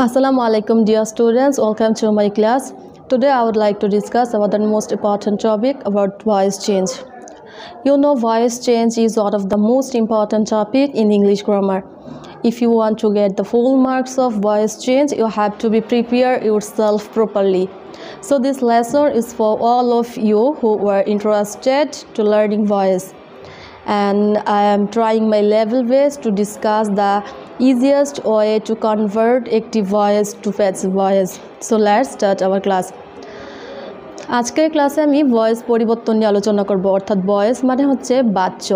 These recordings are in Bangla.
Assalamu alaikum dear students, welcome to my class. Today I would like to discuss about the most important topic about voice change. You know, voice change is one of the most important topic in English grammar. If you want to get the full marks of voice change, you have to be prepare yourself properly. So this lesson is for all of you who were interested to learning voice. And I am trying my level best to discuss the easiest way to convert active voice to passive voice. So let's start our class. আজকের ক্লাসে আমি ভয়েস পরিবর্তন নিয়ে আলোচনা করব অর্থাৎ ভয়েস মানে হচ্ছে বাচ্য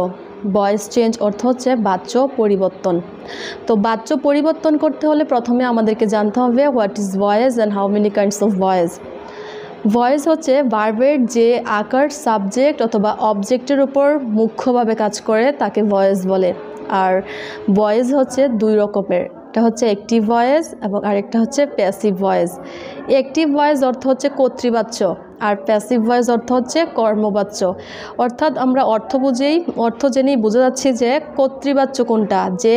ভয়েস চেঞ্জ অর্থ হচ্ছে বাচ্য পরিবর্তন তো বাচ্য পরিবর্তন করতে হলে প্রথমে আমাদেরকে জানতে হবে what is voice and how many kinds of voice voice হচ্ছে ভার্বের যে আকার সাবজেক্ট অথবা অবজেক্টের উপর মুখ্যভাবে কাজ করে তাকে ভয়েস বলে আর ভয়েস হচ্ছে দুই রকমের একটা হচ্ছে অ্যাক্টিভ ভয়েস এবং আরেকটা হচ্ছে প্যাসিভ ভয়েস অ্যাক্টিভ ভয়েস অর্থ হচ্ছে কর্তৃবাচ্য আর প্যাসিভ ভয়েস অর্থ হচ্ছে কর্মবাচ্য অর্থাৎ আমরা অর্থ জেনেই বোঝা যাচ্ছে যে কর্তৃবাচ্য কোনটা যে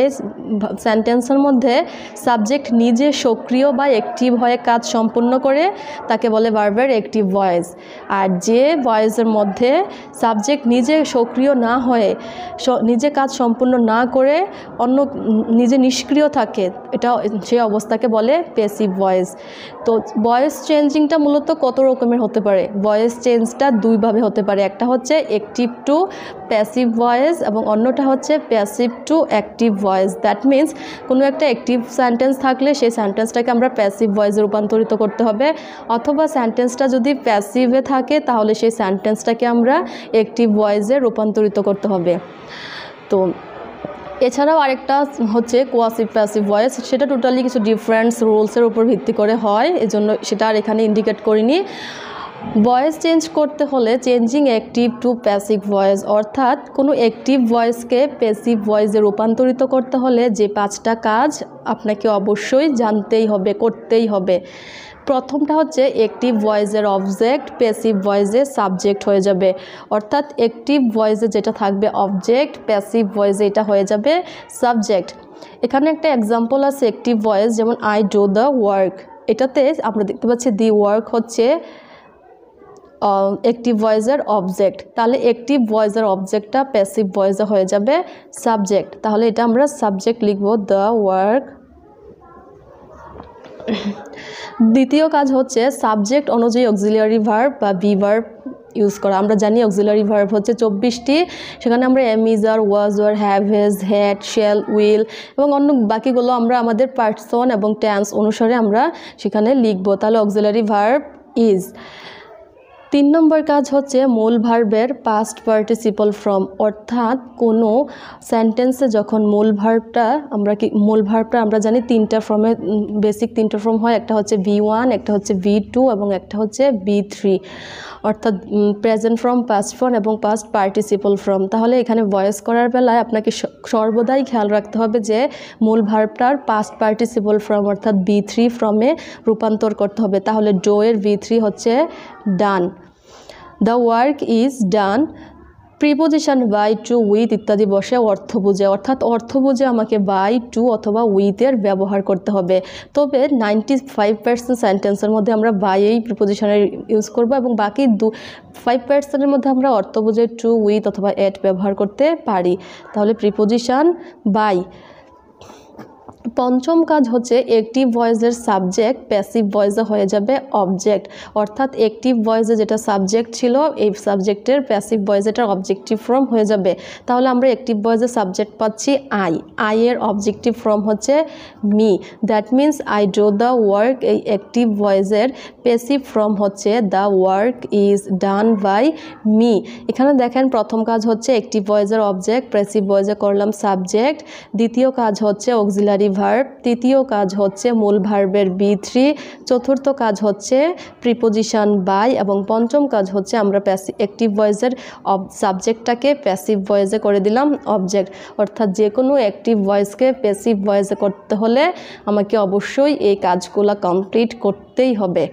সেন্টেন্সের মধ্যে সাবজেক্ট নিজে সক্রিয় বা অ্যাক্টিভ হয়ে কাজ সম্পন্ন করে তাকে বলে ভার্বের অ্যাক্টিভ ভয়েস আর যে ভয়েসের মধ্যে সাবজেক্ট নিজে সক্রিয় না হয়ে নিজে কাজ সম্পন্ন না করে অন্য নিজে নিষ্ক্রিয় থাকে এটা সেই অবস্থাকে বলে প্যাসিভ ভয়েস তো ভয়েস চেঞ্জিংটা মূলত কত রকমের হতে পারে ভয়েস চেঞ্জটা দুইভাবে হতে পারে একটা হচ্ছে অ্যাক্টিভ টু প্যাসিভ ভয়েস এবং অন্যটা হচ্ছে passive to active voice that means কোনো একটা অ্যাক্টিভ সেন্টেন্স থাকলে সেই সেন্টেন্সটাকে আমরা প্যাসিভ ভয়েসে রূপান্তরিত করতে হবে অথবা সেন্টেন্সটা যদি প্যাসিভে থাকে তাহলে সেই সেন্টেন্সটাকে আমরা অ্যাক্টিভ ভয়েসে রূপান্তরিত করতে হবে তো এছাড়াও আরেকটা হচ্ছে কোয়াসিভ প্যাসিভ ভয়েস সেটা টোটালি কিছু ডিফারেন্স রুলসের উপর ভিত্তি করে হয় এজন্য সেটা আর এখানে ইন্ডিকেট করিনি ভয়েস চেঞ্জ করতে হলে changing active to passive voice অর্থাৎ কোনো অ্যাক্টিভ ভয়েসকে প্যাসিভ ভয়েসে রূপান্তরিত করতে হলে যে পাঁচটা কাজ আপনাকে অবশ্যই জানতেই হবে করতেই হবে প্রথমটা হচ্ছে অ্যাক্টিভ ভয়েসের অবজেক্ট প্যাসিভ ভয়েসে সাবজেক্ট হয়ে যাবে অর্থাৎ অ্যাক্টিভ ভয়েসে যেটা থাকবে অবজেক্ট প্যাসিভ ভয়েসে এটা হয়ে যাবে সাবজেক্ট এখানে একটা এক্সাম্পল আছে অ্যাক্টিভ ভয়েস যেমন আই ডু দ্য ওয়ার্ক এটাতে আমরা দেখতে পাচ্ছি দি ওয়ার্ক হচ্ছে অ্যাক্টিভ ভয়েসের অবজেক্ট তাহলে অ্যাক্টিভ ভয়েসের অবজেক্টটা প্যাসিভ ভয়েসে হয়ে যাবে সাবজেক্ট তাহলে এটা আমরা সাবজেক্ট লিখব দ্য ওয়ার্ক দ্বিতীয় কাজ হচ্ছে সাবজেক্ট অনুযায়ী অক্সিলিয়ারি ভার্ব বা বি ভার্ব ইউজ করা আমরা জানি অক্সিলিয়ারি ভার্ব হচ্ছে 24টি সেখানে আমরা am is are was were have has had shall will এবং অন্য বাকিগুলো আমরা আমাদের পার্সন এবং টেন্স অনুসারে আমরা সেখানে লিখব তাহলে অক্সিলিয়ারি ভার্ব ইজ 3 নম্বর কাজ হচ্ছে মূল ভার্বের পাস্ট পার্টিসিপল ফর্ম অর্থাৎ কোনো সেন্টেন্সে যখন মূল ভার্বটা আমরা জানি তিনটা ফর্মে বেসিক তিনটা ফর্ম হয় একটা হচ্ছে V1 একটা হচ্ছে V2 এবং একটা হচ্ছে V3 অর্থাৎ প্রেজেন্ট ফর্ম পাস্ট ফর্ম এবং পাস্ট পার্টিসিপল ফর্ম তাহলে এখানে ভয়েস করার বেলায় আপনাকে সর্বদাই খেয়াল রাখতে হবে যে মূল ভার্বটার পাস্ট পার্টিসিপল ফর্ম অর্থাৎ V3 ফর্মে রূপান্তর করতে হবে তাহলে ডো এর V3 হচ্ছে done the work is done preposition by to with ইত্যাদি বসে অর্থ বুঝে অর্থাৎ অর্থ বুঝে আমাকে বাই টু অথবা উইথের ব্যবহার করতে হবে তবে 95% সেন্টেন্সের মধ্যে আমরা বাই এই প্রিপোজিশনের ইউজ করব এবং বাকি 5%-এর মধ্যে আমরা অর্থ বুঝে টু উইথ অথবা এট ব্যবহার করতে পারি তাহলে প্রিপোজিশন বাই পঞ্চম কাজ হচ্ছে অ্যাক্টিভ ভয়েসের সাবজেক্ট প্যাসিভ ভয়েসে হয়ে যাবে অবজেক্ট অর্থাৎ অ্যাক্টিভ ভয়েসে যেটা সাবজেক্ট ছিল এই সাবজেক্টের প্যাসিভ ভয়েস এটার অবজেক্টিভ ফর্ম হয়ে যাবে তাহলে আমরা অ্যাক্টিভ ভয়েসের সাবজেক্ট পাচ্ছি আই এর অবজেক্টিভ ফর্ম হচ্ছে me that means I do the work এই অ্যাক্টিভ ভয়েসের প্যাসিভ ফর্ম হচ্ছে the work is done by me এখানে দেখেন প্রথম কাজ হচ্ছে অ্যাক্টিভ ভয়েসের অবজেক্ট প্যাসিভ ভয়েসে করলাম সাবজেক্ট দ্বিতীয় কাজ হচ্ছে অক্সিলারি ভার্ব তৃতীয় কাজ হচ্ছে মূল ভার্বের B3 চতুর্থ কাজ হচ্ছে প্রিপোজিশন বাই এবং পঞ্চম কাজ হচ্ছে আমরা অ্যাক্টিভ ভয়েসের সাবজেক্টটাকে প্যাসিভ ভয়েসে করে দিলাম অবজেক্ট অর্থাৎ যে কোনো অ্যাক্টিভ ভয়েসকে প্যাসিভ ভয়েসে করতে হলে আমাকে অবশ্যই এই কাজগুলো কমপ্লিট করতেই হবে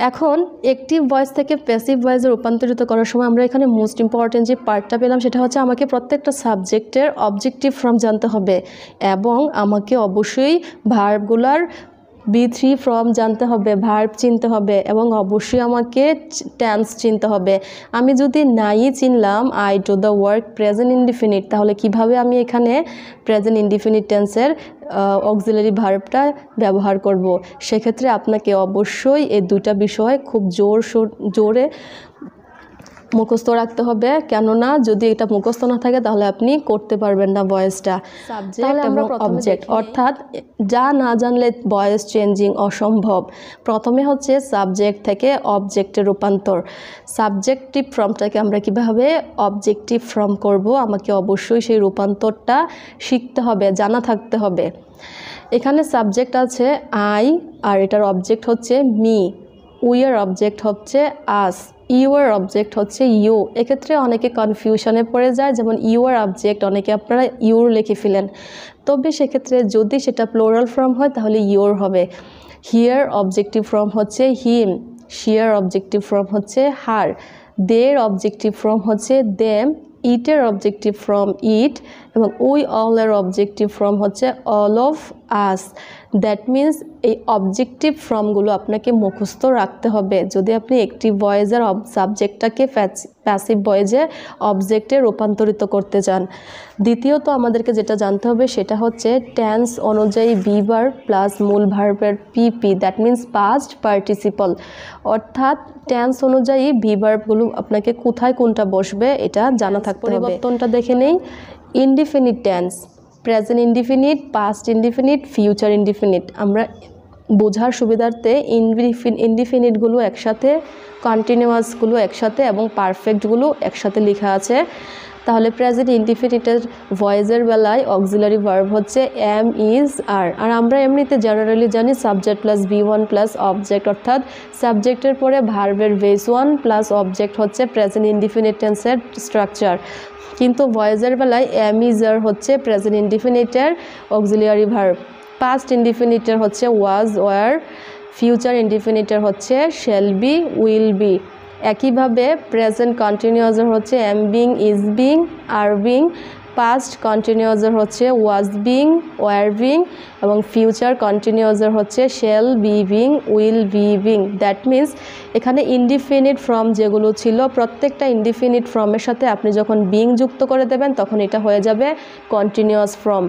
এখন অ্যাক্টিভ ভয়েস থেকে প্যাসিভ ভয়েসে রূপান্তরিত করার সময় আমরা এখানে মোস্ট ইম্পর্টেন্ট যে পার্টটা পেলাম সেটা হচ্ছে আমাকে প্রত্যেকটা সাবজেক্টের অবজেক্টিভ ফর্ম জানতে হবে এবং আমাকে অবশ্যই ভার্বগুলার B3 ফর্ম জানতে হবে, ভার্ব চিনতে হবে এবং অবশ্যই আমাকে টেন্স চিনতে হবে। আমি যদি নাই চিনলাম I do the work present indefinite, তাহলে কিভাবে আমি এখানে প্রেজেন্ট ইনডিফিনিট টেন্সের অক্সিলারি ভার্বটা ব্যবহার করব। সেক্ষেত্রে আপনাকে অবশ্যই এই দুটা বিষয় খুব জোরে মুখস্থ রাখতে হবে, কেননা যদি এটা মুখস্থ না থাকে তাহলে আপনি করতে পারবেন না ভয়েসটা। সাবজেক্ট এবং অবজেক্ট, অর্থাৎ যা না জানলে ভয়েস চেঞ্জিং অসম্ভব। প্রথমে হচ্ছে সাবজেক্ট থেকে অবজেক্টে রূপান্তর। সাবজেক্টিভ ফর্মটাকে আমরা কিভাবে অবজেক্টিভ ফর্ম করব, আমাকে অবশ্যই সেই রূপান্তরটা শিখতে হবে, জানা থাকতে হবে। এখানে সাবজেক্ট আছে আই আর এটার অবজেক্ট হচ্ছে মি, উইয়ের অবজেক্ট হচ্ছে আস, ইউর অবজেক্ট হচ্ছে ইউ। এক্ষেত্রে অনেকে কনফিউশনে পড়ে যায়, যেমন ইউর অবজেক্ট অনেকে আপনারা ইউর লিখে ফেলেন, তবে সেক্ষেত্রে যদি সেটা প্লোরাল ফর্ম হয় তাহলে ইউর হবে। হিয়ার অবজেক্টিভ ফর্ম হচ্ছে হিম, শিয়ার অবজেক্টিভ ফর্ম হচ্ছে হার, দের অবজেক্টিভ ফর্ম হচ্ছে দেম, ইটের অবজেক্টিভ ফর্ম ইট এবং উই অলের অবজেক্টিভ ফর্ম হচ্ছে all of us. That means এই অবজেক্টিভ ফর্মগুলো আপনাকে মুখস্থ রাখতে হবে যদি আপনি অ্যাক্টিভ ভয়েসের সাবজেক্টটাকে প্যাসিভ ভয়েসে অবজেক্টে রূপান্তরিত করতে চান। দ্বিতীয়ত আমাদেরকে যেটা জানতে হবে সেটা হচ্ছে টেন্স অনুযায়ী বি ভার্ব প্লাস মূল ভার্বের পিপি, দ্যাট মিন্স পাস্ট পার্টিসিপল। অর্থাৎ টেন্স অনুযায়ী বি ভার্বগুলো আপনাকে কোথায় কোনটা বসবে এটা জানা থাকতে হবে। পরিবর্তনটা দেখে নেই। Indefinite tense, present indefinite, past indefinite, future indefinite. আমরা বোঝার সুবিধার্থে ইনডিফিনিটগুলো একসাথে, কন্টিনিউয়াসগুলো একসাথে এবং পারফেক্টগুলো একসাথে লেখা আছে। তাহলে প্রেজেন্ট ইনডিফিনিটের ভয়েসের বেলায় অক্সিলারি ভার্ব হচ্ছে এম, ইজ, আর। আর আমরা এমনিতে জেনারেলি জানি সাবজেক্ট প্লাস বি1 প্লাস অবজেক্ট, অর্থাৎ সাবজেক্টের পরে ভার্বের বেস 1 প্লাস অবজেক্ট হচ্ছে প্রেজেন্ট ইনডিফিনিট টেন্সের স্ট্রাকচার। কিন্তু ভয়েসের বেলায় এম, ইজ, আর হচ্ছে প্রেজেন্ট ইনডিফিনিটের অক্সিলিয়ারি ভার্ব, পাস্ট ইনডিফিনিটের হচ্ছে ওয়াজ, ওয়ার, ফিউচার ইনডিফিনিটের হচ্ছে শ্যাল বি, উইল বি। একইভাবে প্রেজেন্ট কন্টিনিউয়াসের হচ্ছে am being, is being, are being, past কন্টিনিউয়াসের হচ্ছে ওয়াজ বিং, ওয়ার বিং এবং ফিউচার কন্টিনিউয়াসের হচ্ছে shall be being, will be being. That means এখানে ইনডিফিনিট ফর্ম যেগুলো ছিল প্রত্যেকটা ইনডিফিনিট ফর্মের সাথে আপনি যখন বিং যুক্ত করে দেবেন তখন এটা হয়ে যাবে কন্টিনিউয়াস ফর্ম।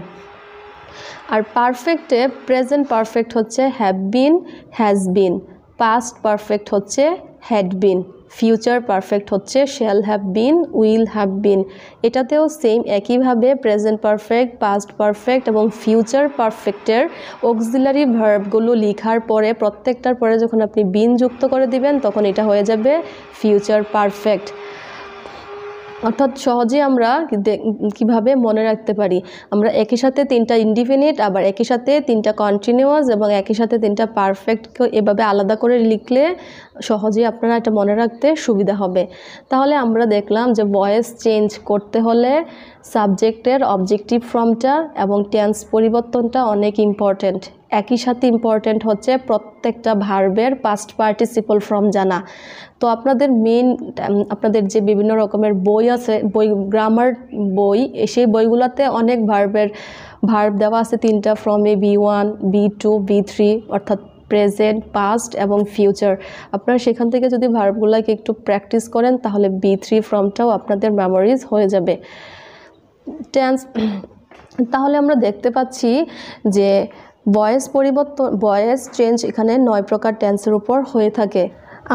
আর পারফেক্টে প্রেজেন্ট পারফেক্ট হচ্ছে have been, has been, past perfect হচ্ছে হ্যাড বিন, ফিউচার পারফেক্ট হচ্ছে shall have been, will have been. এটাতেও সেম একইভাবে প্রেজেন্ট পারফেক্ট, পাস্ট পারফেক্ট এবং ফিউচার পারফেক্টের অক্সিলারি ভার্বগুলো লেখার পরে প্রত্যেকটার পরে যখন আপনি বিন যুক্ত করে দিবেন তখন এটা হয়ে যাবে ফিউচার পারফেক্ট। অর্থাৎ সহজে আমরা কিভাবে মনে রাখতে পারি, আমরা একই সাথে তিনটা ইনডিফিনিট, আবার একই সাথে তিনটা কন্টিনিউয়াস এবং একই সাথে তিনটা পারফেক্টকে এভাবে আলাদা করে লিখলে সহজেই আপনারা এটা মনে রাখতে সুবিধা হবে। তাহলে আমরা দেখলাম যে ভয়েস চেঞ্জ করতে হলে সাবজেক্টের অবজেক্টিভ ফর্মটা এবং টেন্স পরিবর্তনটা অনেক ইম্পর্ট্যান্ট। একই সাথে ইম্পর্ট্যান্ট হচ্ছে প্রত্যেকটা ভার্বের পাস্ট পার্টিসিপল ফর্ম জানা। তো আপনাদের যে বিভিন্ন রকমের বই আছে, গ্রামার বই, সেই বইগুলোতে অনেক ভার্ব দেওয়া আছে তিনটা ফর্মে, B1, B2, B3, অর্থাৎ প্রেজেন্ট, পাস্ট এবং ফিউচার। আপনারা সেখান থেকে যদি ভার্বগুলোকে একটু প্র্যাকটিস করেন তাহলে B3 ফর্মটাও আপনাদের মেমোরিজ হয়ে যাবে। টেন্স, তাহলে আমরা দেখতে পাচ্ছি যে ভয়েস চেঞ্জ এখানে 9 প্রকার টেন্সের উপর হয়ে থাকে।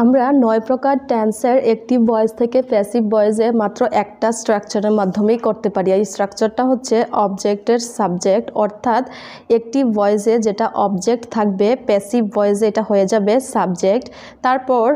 আমরা 9 প্রকার টেন্সের অ্যাক্টিভ ভয়েস থেকে প্যাসিভ ভয়েসে মাত্র একটা স্ট্রাকচারের মাধ্যমেই করতে পারি। এই স্ট্রাকচারটা হচ্ছে অবজেক্টের সাবজেক্ট, অর্থাৎ অ্যাক্টিভ ভয়েসে যেটা অবজেক্ট থাকবে প্যাসিভ ভয়েসে এটা হয়ে যাবে সাবজেক্ট। তারপর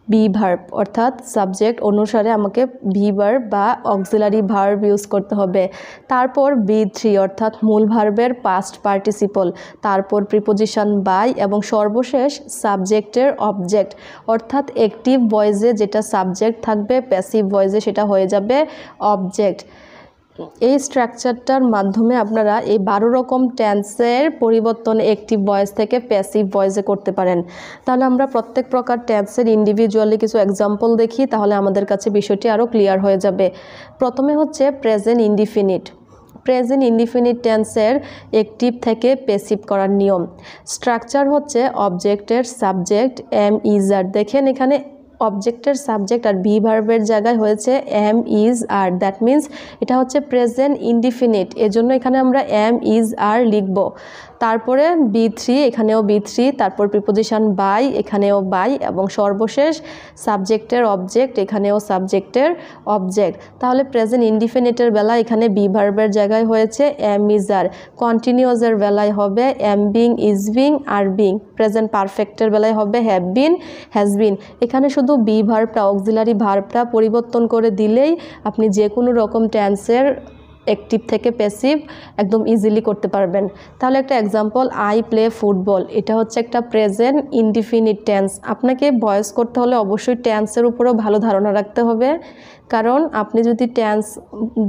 বি ভার্ব, অর্থাৎ সাবজেক্ট অনুসারে আমাকে বি ভার্ব বা অক্সিলারি ভার্ব ইউজ করতে হবে। তারপর B3 অর্থাৎ মূল ভার্বের পাস্ট পার্টিসিপল, তারপর প্রিপোজিশন বাই এবং সর্বশেষ সাবজেক্টের অবজেক্ট, অর্থাৎ অ্যাক্টিভ ভয়েসে যেটা সাবজেক্ট থাকবে প্যাসিভ ভয়েসে সেটা হয়ে যাবে অবজেক্ট। এই স্ট্রাকচারটার মাধ্যমে আপনারা এই 12 রকম টেন্সের পরিবর্তন অ্যাক্টিভ ভয়েস থেকে প্যাসিভ ভয়েসে করতে পারেন। তাহলে আমরা প্রত্যেক প্রকার টেন্সের ইন্ডিভিজুয়ালি কিছু এক্সাম্পল দেখি, তাহলে আমাদের কাছে বিষয়টি আরও ক্লিয়ার হয়ে যাবে। প্রথমে হচ্ছে প্রেজেন্ট ইনডিফিনিট। প্রেজেন্ট ইনডিফিনিট টেন্সের অ্যাক্টিভ থেকে প্যাসিভ করার নিয়ম। স্ট্রাকচার হচ্ছে অবজেক্টের সাবজেক্ট এম ইজ আর। দেখেন এখানে অবজেক্টের সাবজেক্ট আর বি ভার্বের জায়গায় হয়েছে am is are, that means এটা হচ্ছে প্রেজেন্ট ইনডিফিনিট, এজন্য এখানে আমরা এম ইজ আর লিখব। তারপরে B3, এখানেও B3, তারপর প্রিপোজিশন বাই, এখানেও বাই, এবং সর্বশেষ সাবজেক্টের অবজেক্ট, এখানেও সাবজেক্টের অবজেক্ট। তাহলে প্রেজেন্ট ইনডিফিনিটের বেলায় এখানে বি ভার্বের জায়গায় হয়েছে এম ইজ আর, কন্টিনিউয়াসের বেলায় হবে am being, is being, are being, present পারফেক্টের বেলায় হবে হ্যাভ বিন, হ্যাজ বিন। এখানে শুধু বি ভার্বটা, অক্সিলারি ভার্বটা পরিবর্তন করে দিলেই আপনি যে কোনো রকম টেন্সের অ্যাক্টিভ থেকে প্যাসিভ একদম ইজিলি করতে পারবেন। তাহলে একটা এক্সাম্পল, আই প্লে ফুটবল, এটা হচ্ছে একটা প্রেজেন্ট ইনডিফিনিট টেন্স। আপনাকে ভয়েস করতে হলে অবশ্যই টেন্সের উপরেও ভালো ধারণা রাখতে হবে, কারণ আপনি যদি টেন্স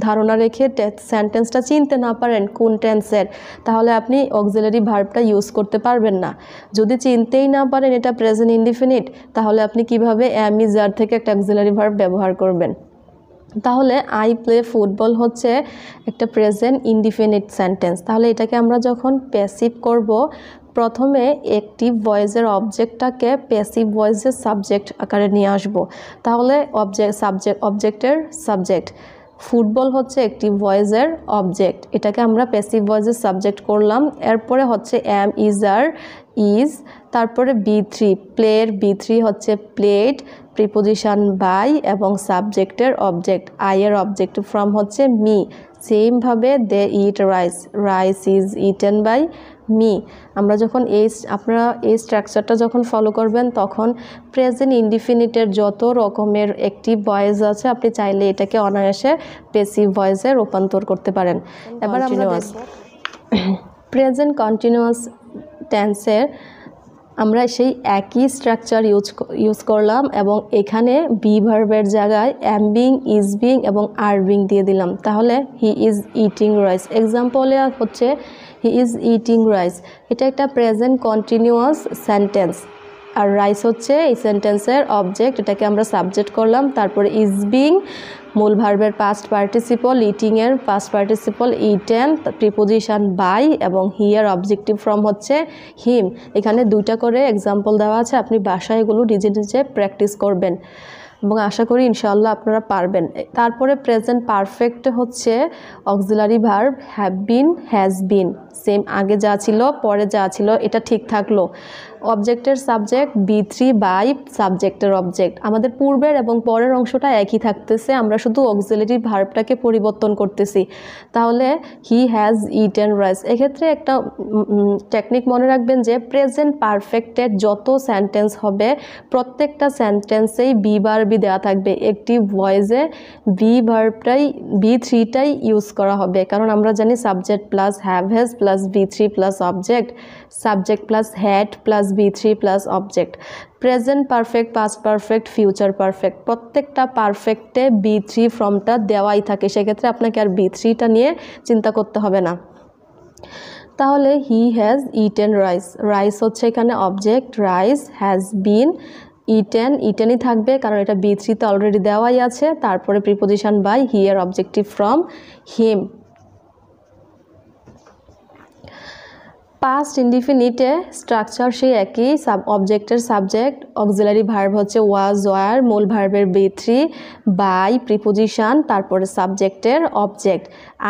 ধারণা রেখে সেন্টেন্সটা চিনতে না পারেন কোন টেন্সের, তাহলে আপনি অক্সিলারি ভার্বটা ইউজ করতে পারবেন না। যদি চিনতেই না পারেন এটা প্রেজেন্ট ইনডিফিনিট, তাহলে আপনি কিভাবে এম ইজ আর থেকে একটা অক্সিলারি ভার্ব ব্যবহার করবেন? তাহলে আই প্লে ফুটবল হচ্ছে একটা প্রেজেন্ট ইনডিফিনিট সেন্টেন্স। তাহলে এটাকে আমরা যখন প্যাসিভ করব, প্রথমে অ্যাক্টিভ ভয়েসের অবজেক্টটাকে প্যাসিভ ভয়েসের সাবজেক্ট আকারে নিয়ে আসব। তাহলে অবজেক্টের সাবজেক্ট, ফুটবল হচ্ছে অ্যাক্টিভ ভয়েসের অবজেক্ট, এটাকে আমরা প্যাসিভ ভয়েসের সাবজেক্ট করলাম। এরপরে হচ্ছে এম ইজ আর, ইজ, তারপরে B3, প্লের B3 হচ্ছে প্লেড, প্রিপোজিশন বাই এবং সাবজেক্টের অবজেক্ট, আইয়ের অবজেক্টিভ ফর্ম হচ্ছে মি। সেমভাবে they eat rice, rice is eaten by me. আমরা যখন আপনারা এই স্ট্রাকচারটা যখন ফলো করবেন, তখন প্রেজেন্ট ইনডিফিনিটের যত রকমের অ্যাক্টিভ ভয়েস আছে আপনি চাইলে এটাকে অনায়াসে প্যাসিভ ভয়েসে রূপান্তর করতে পারেন। এবার আমরা প্রেজেন্ট কন্টিনিউয়াস টেন্সের আমরা সেই একই স্ট্রাকচার ইউজ করলাম, এবং এখানে বি ভার্বের জায়গায় এম বিং, ইজ বিং এবং আর বিং দিয়ে দিলাম। তাহলে হি ইজ ইটিং রাইস, এক্সাম্পলে হচ্ছে হি ইজ ইটিং রাইস, এটা একটা প্রেজেন্ট কন্টিনিউয়াস সেন্টেন্স, আর রাইস হচ্ছে এই সেন্টেন্সের অবজেক্ট, এটাকে আমরা সাবজেক্ট করলাম। তারপরে ইজ বিং মূল ভার্বের পাস্ট পার্টিসিপল, ইটিংয়ের past participle eaten, preposition by, এবং হিয়ার অবজেক্টিভ ফর্ম হচ্ছে হিম। এখানে দুইটা করে এক্সাম্পল দেওয়া আছে, আপনি বাসায় এগুলো নিজে নিজে প্র্যাকটিস করবেন এবং আশা করি ইনশাআল্লাহ আপনারা পারবেন। তারপরে প্রেজেন্ট পারফেক্ট হচ্ছে auxiliary verb have been, has been, same আগে যা ছিল পরে যা ছিল এটা ঠিক থাকলো। অবজেক্টের সাবজেক্ট B3 বাই সাবজেক্টের অবজেক্ট, আমাদের পূর্বের এবং পরের অংশটা একই থাকতেছে, আমরা শুধু অক্সিলারি ভার্বটাকে পরিবর্তন করতেছি। তাহলে হি হ্যাজ ইটেন রাইস। এক্ষেত্রে একটা টেকনিক মনে রাখবেন যে প্রেজেন্ট পারফেক্টের যত সেন্টেন্স হবে প্রত্যেকটা সেন্টেন্সেই বি ভার্বই দেওয়া থাকবে, অ্যাক্টিভ ভয়েসে বি ভার্বটাই B3টাই ইউজ করা হবে, কারণ আমরা জানি subject plus have has plus B3 plus object, subject plus had plus B3 plus object. Present perfect, past perfect, future perfect, প্রত্যেকটা পারফেক্টে B3 ফর্মটা দেওয়াই থাকে, সেক্ষেত্রে আপনাকে আর B3টা নিয়ে চিন্তা করতে হবে না। তাহলে he has eaten rice, rice হচ্ছে এখানে অবজেক্ট, রাইস হ্যাজ বিন, ইটেনই থাকবে কারণ এটা B3তে অলরেডি দেওয়াই আছে। তারপরে preposition by, here objective from him. Past ইনডিফিনিটে স্ট্রাকচার সেই একই, অবজেক্টের সাবজেক্ট, অক্সিলারি ভার্ব হচ্ছে ওয়াজ ওয়ার, মূল ভার্বের B3 বাই, প্রিপোজিশন, তারপরে সাবজেক্টের অবজেক্ট।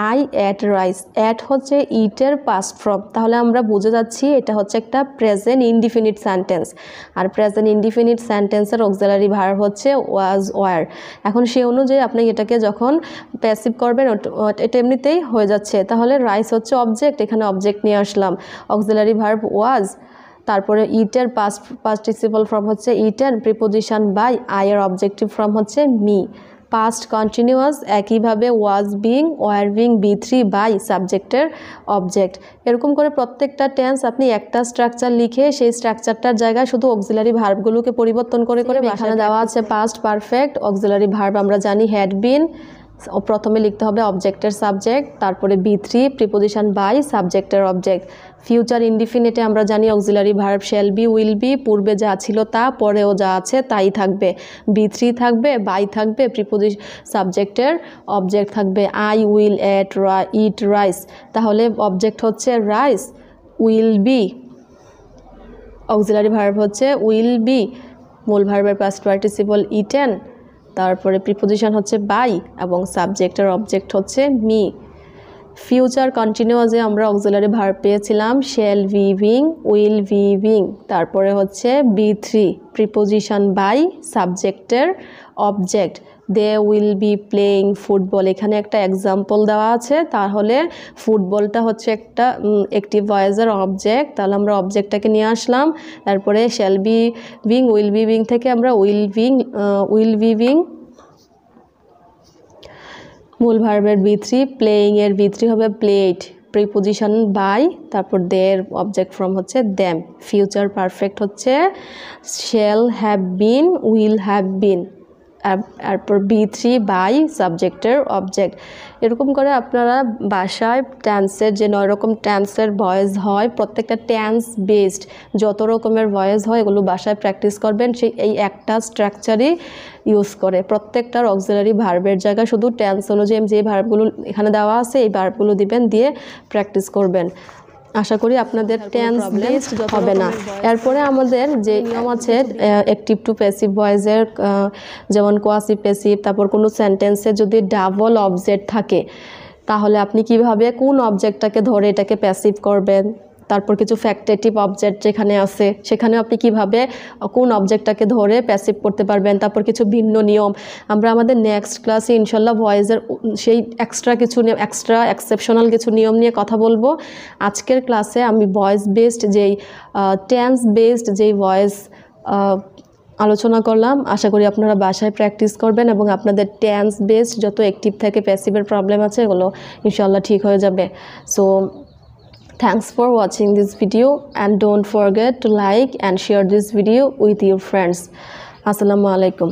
আই এট রাইস, এট হচ্ছে ইটের পাস্ট ফর্ম, তাহলে আমরা বুঝে যাচ্ছি এটা হচ্ছে একটা প্রেজেন্ট ইনডিফিনিট সেন্টেন্স, আর প্রেজেন্ট ইনডিফিনিট সেন্টেন্সের অক্সিলারি ভার্ব হচ্ছে ওয়াজ ওয়ার। এখন সেই অনুযায়ী আপনি এটাকে যখন প্যাসিভ করবেন এটা এমনিতেই হয়ে যাচ্ছে। তাহলে রাইস হচ্ছে অবজেক্ট, এখানে অবজেক্ট নিয়ে আসলাম, অক্সিলারি ভার্ব ওয়াজ, তারপরে ইটের পাস্ট পার্টিসিপল ফর্ম হচ্ছে ইটেন, প্রিপোজিশন বাই, আইয়ের অবজেক্টিভ ফর্ম হচ্ছে মি। পাস্ট কন্টিনিউয়াস একইভাবে was being, were being, B3 by সাবজেক্টের অবজেক্ট। এরকম করে প্রত্যেকটা টেন্স আপনি একটা স্ট্রাকচার লিখে সেই স্ট্রাকচারটার জায়গায় শুধু অক্সিলারি ভার্বগুলোকে পরিবর্তন করে এখানে দেওয়া আছে পাস্ট পারফেক্ট, অক্সিলারি ভার্ব আমরা জানি হ্যাড বিন, প্রথমে লিখতে হবে অবজেক্টের সাবজেক্ট, তারপরে B3 প্রিপোজিশন বাই সাবজেক্টের অবজেক্ট। ফিউচার ইনডিফিনিটে আমরা জানি auxiliary verb shall be, will B, পূর্বে যা ছিল তা, পরেও যা আছে তাই থাকবে। B3 থাকবে, বাই থাকবে, প্রিপোজিশন সাবজেক্টের অবজেক্ট থাকবে আই উইল ইট রাইস। তাহলে অবজেক্ট হচ্ছে rice, will be, auxiliary verb হচ্ছে উইল বি, মূল ভার্বের পাস্ট পার্টিসিপল ইটেন, তারপরে প্রিপোজিশন হচ্ছে বাই এবং সাবজেক্টের অবজেক্ট হচ্ছে মি। ফিউচার কন্টিনিউয়াসে আমরা অক্সিলারি ভার্ব পেয়েছিলাম shall be being, will be being, তারপরে হচ্ছে B3 প্রিপোজিশন বাই সাবজেক্টের object they will be playing football. এখানে একটা এক্সাম্পল দেওয়া আছে, তাহলে ফুটবলটা হচ্ছে একটা অ্যাক্টিভ ভয়েসের অবজেক্ট, তাহলে আমরা অবজেক্টটাকে নিয়ে আসলাম। তারপরে shall be being, will be being থেকে আমরা উইল বি বিং, মূল ভার্বের B3, প্লেয়িং এর B3 হবে প্লেড, প্রিপোজিশন বাই, তারপর দের অবজেক্ট ফ্রম হচ্ছে দেম। ফিউচার পারফেক্ট হচ্ছে shall have been, will have been, তারপর B3 বাই সাবজেক্টের অবজেক্ট। এরকম করে আপনারা বাসায় টেন্সের যে 9 রকম টেন্সের ভয়েস হয়, প্রত্যেকটা টেন্স বেসড যত রকমের ভয়েস হয় এগুলো বাসায় প্র্যাকটিস করবেন। সেই এই একটা স্ট্রাকচারই ইউজ করে প্রত্যেকটার অক্সিলারি ভার্বের জায়গায় শুধু টেন্স অনুযায়ী যে ভার্বগুলো এখানে দেওয়া আছে এই ভার্বগুলো দিবেন, দিয়ে প্র্যাকটিস করবেন। আশা করি আপনাদের টেন্স বেসড হবে না। এরপরে আমাদের যে নিয়ম আছে অ্যাক্টিভ টু প্যাসিভ ভয়েসের, যেমন কোয়াসিভ প্যাসিভ, তারপর কোনো সেন্টেন্সে যদি ডাবল অবজেক্ট থাকে তাহলে আপনি কিভাবে কোন অবজেক্টটাকে ধরে এটাকে প্যাসিভ করবেন, তারপর কিছু ফ্যাক্টেটিভ অবজেক্ট যেখানে আছে সেখানেও আপনি কিভাবে কোন অবজেক্টটাকে ধরে প্যাসিভ করতে পারবেন, তারপর কিছু ভিন্ন নিয়ম আমরা আমাদের নেক্সট ক্লাসে ইনশাল্লাহ ভয়েসের সেই এক্সট্রা এক্সেপশনাল কিছু নিয়ম নিয়ে কথা বলবো। আজকের ক্লাসে আমি ভয়েস বেসড যেই টেন্স বেসড যেই ভয়েস আলোচনা করলাম। আশা করি আপনারা বাসায় প্র্যাকটিস করবেন এবং আপনাদের টেন্স বেসড যত অ্যাক্টিভ থেকে প্যাসিভের প্রবলেম আছে এগুলো ইনশাল্লাহ ঠিক হয়ে যাবে। So thanks for watching this video and don't forget to like and share this video with your friends. Assalamu alaikum.